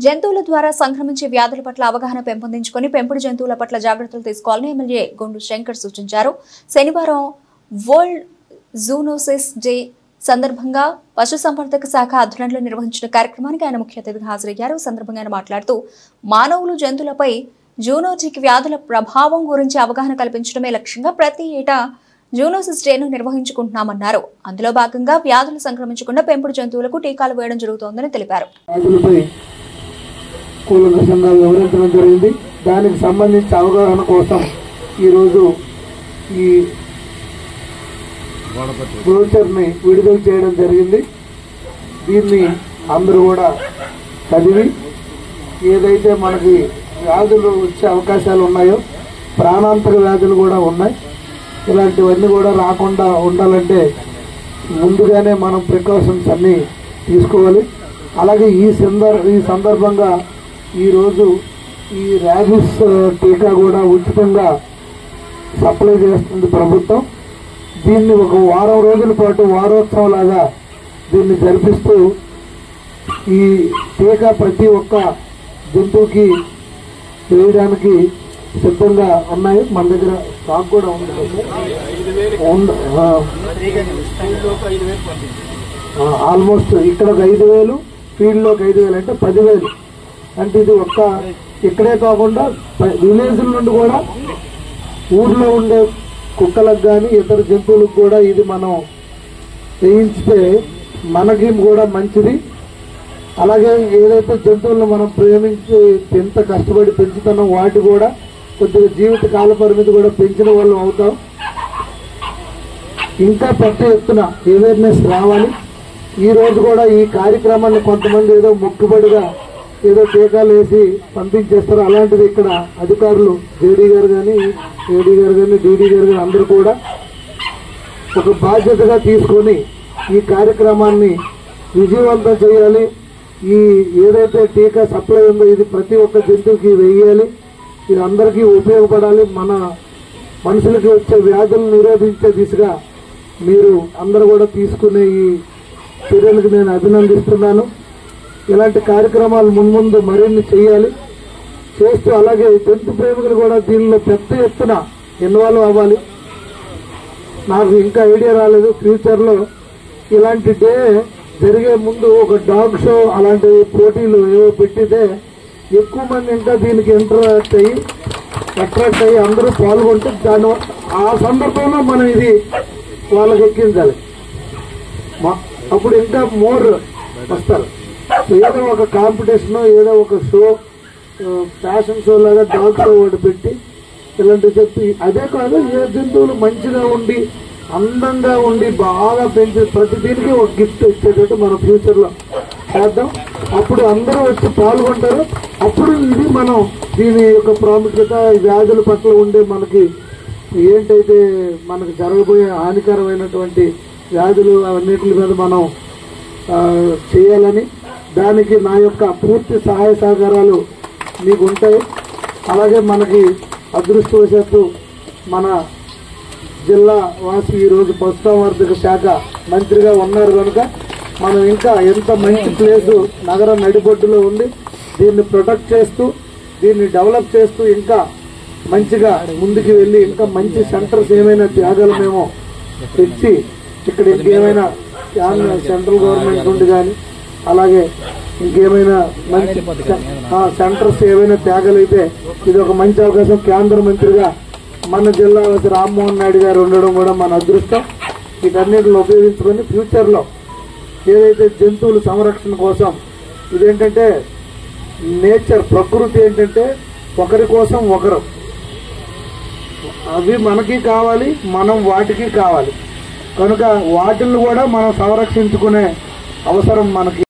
జంతువుల ద్వారా సంక్రమించే వ్యాధుల పట్ల అవగాహన పెంపొందించుకొని పెంపుడు జంతువుల పట్ల జాగ్రత్తలు తీసుకోవాలని ఎమ్మెల్యే గొండు శంకర్ సూచించారు. శనివారం వరల్డ్ జూనోసిస్ డే సందర్భంగా పశుసంవర్ధక శాఖ ఆధ్వర్యంలో నిర్వహించిన కార్యక్రమానికి ఆయన ముఖ్య అతిథిగా హాజరయ్యారు. సందర్భంగా ఆయన మాట్లాడుతూ మానవులు జంతువులపై జూనోటిక్ వ్యాధుల ప్రభావం గురించి అవగాహన కల్పించడమే లక్ష్యంగా ప్రతి ఏటా జూనోసిస్ డేను నిర్వహించుకుంటున్నామన్నారు. అందులో భాగంగా వ్యాధులు సంక్రమించకుండా పెంపుడు జంతువులకు టీకాలు వేయడం జరుగుతోందని తెలిపారు. వివరించడం జరిగింది. దానికి సంబంధించి అవగాహన కోసం ఈరోజు ఈ బ్రోచర్ని విడుదల చేయడం జరిగింది. దీన్ని అందరూ కూడా చదివి ఏదైతే మనకి వ్యాధులు వచ్చే అవకాశాలు ఉన్నాయో, ప్రాణాంతక వ్యాధులు కూడా ఉన్నాయి, ఇలాంటివన్నీ కూడా రాకుండా ఉండాలంటే ముందుగానే మనం ప్రికాషన్స్ అన్నీ తీసుకోవాలి. అలాగే ఈ సందర్భంగా ఈరోజు ఈ ర్యాబిస్ టీకా కూడా ఉచితంగా సప్లై చేస్తుంది ప్రభుత్వం. దీన్ని ఒక వారం రోజుల పాటు వారోత్సవం లాగా దీన్ని జరిపిస్తూ ఈ టీకా ప్రతి ఒక్క జంతువుకి వేయడానికి సిద్ధంగా ఉన్నాయి. మన దగ్గర స్టాక్ కూడా ఉంది. ఆల్మోస్ట్ ఇక్కడ 5,000, ఫీల్డ్లోకి 5,000 అంటే 10,000. అంటే ఇది ఒక్క ఇక్కడే కాకుండా విలేజ్ల నుండి కూడా ఊర్లో ఉండే కుక్కలకు కానీ ఇతర జంతువులకు కూడా ఇది మనం వేయించితే మనకి కూడా మంచిది. అలాగే ఏదైతే జంతువులను మనం ప్రేమించి ఎంత కష్టపడి పెంచుతున్నాం వాటి కూడా కొద్దిగా జీవిత కాల పరిమితి కూడా పెంచిన వాళ్ళు అవుతాం. ఇంకా పెద్ద ఎత్తున అవేర్నెస్ రావాలి. ఈ రోజు కూడా ఈ కార్యక్రమాన్ని కొంతమంది ఏదో మొక్కుబడిగా ఏదో టీకాలు వేసి పంపించేస్తారు. అలాంటిది ఇక్కడ అధికారులు జేడీ గారు కానీ, ఏడీ గారు కానీ, డీడీ గారు కానీ అందరూ కూడా ఒక బాధ్యతగా తీసుకొని ఈ కార్యక్రమాన్ని విజయవంతం చేయాలి. ఈ ఏదైతే టీకా సప్లై ఉందో ఇది ప్రతి ఒక్క జంతువుకి వేయాలి. ఇది అందరికీ ఉపయోగపడాలి. మన మనుషులకి వచ్చే వ్యాధులను నిరోధించే దిశగా మీరు అందరూ కూడా తీసుకునే ఈ చర్యలకు నేను అభినందిస్తున్నాను. ఇలాంటి కార్యక్రమాలు ముందు మరిన్ని చేయాలి. చేస్తూ అలాగే జంతు ప్రేమికులు కూడా దీనిలో పెద్ద ఎత్తున ఇన్వాల్వ్ అవ్వాలి. నాకు ఇంకా ఐడియా రాలేదు. ఫ్యూచర్లో ఇలాంటి డే జరిగే ముందు ఒక డాగ్ షో అలాంటి పోటీలు ఏవో పెట్టితే ఎక్కువ మంది ఇంకా దీనికి అట్రాక్ట్ అయ్యి అందరూ పాల్గొంటే దాని ఆ సందర్భంలో మనం ఇది వాళ్ళకి ఎక్కించాలి. అప్పుడు ఇంకా మోర్ వస్తారు. ఏదో ఒక కాంపిటీషన్, ఏదో ఒక షో, ఫ్యాషన్ షో లాగా డాగ్ షో ఒకటి పెట్టి ఇలాంటివి చెప్పి, అదే కాదు ఏ జంతువులు మంచిగా ఉండి అందంగా ఉండి బాగా పెంచి ప్రతి దీనికి ఒక గిఫ్ట్ ఇచ్చేటట్టు మనం ఫ్యూచర్లో చేద్దాం. అప్పుడు అందరూ వచ్చి పాల్గొంటారు. అప్పుడు ఇది మనం దీని యొక్క ప్రాముఖ్యత, వ్యాధుల పట్ల ఉండే మనకి ఏంటైతే మనకు జరగబోయే హానికరమైనటువంటి వ్యాధులు అవన్నిటి మీద మనం చేయాలని, దానికి నా యొక్క పూర్తి సహాయ సహకారాలు మీకు ఉంటాయి. అలాగే మనకి అదృష్టవశాత్తు మన జిల్లా వాసి ఈరోజు పశుసంవర్ధక శాఖ మంత్రిగా ఉన్నారు కనుక మనం ఇంకా ఎంత మంచి ప్లేసు నగరం నడిబొడ్డులో ఉంది దీన్ని ప్రొటెక్ట్ చేస్తూ దీన్ని డెవలప్ చేస్తూ ఇంకా మంచిగా ముందుకు వెళ్ళి ఇంకా మంచి సెంటర్స్ ఏమైనా త్యాగాలు మేము తెచ్చి ఇక్కడ ఇంకేమైనా సెంట్రల్ గవర్నమెంట్ నుండి కానీ అలాగే ఇంకేమైనా మంచి సెంటర్స్ ఏమైనా త్యాగలైతే ఇది ఒక మంచి అవకాశం. కేంద్ర మంత్రిగా మన జిల్లా రామ్మోహన్ నాయుడు గారు ఉండడం కూడా మన అదృష్టం. వీటన్నిటిని ఉపయోగించుకొని ఫ్యూచర్లో ఏదైతే జంతువుల సంరక్షణ కోసం ఇదేంటంటే నేచర్, ప్రకృతి ఏంటంటే ఒకరి కోసం ఒకరు, అవి మనకి కావాలి, మనం వాటికి కావాలి. కనుక వాటిని కూడా మనం సంరక్షించుకునే అవసరం మనకి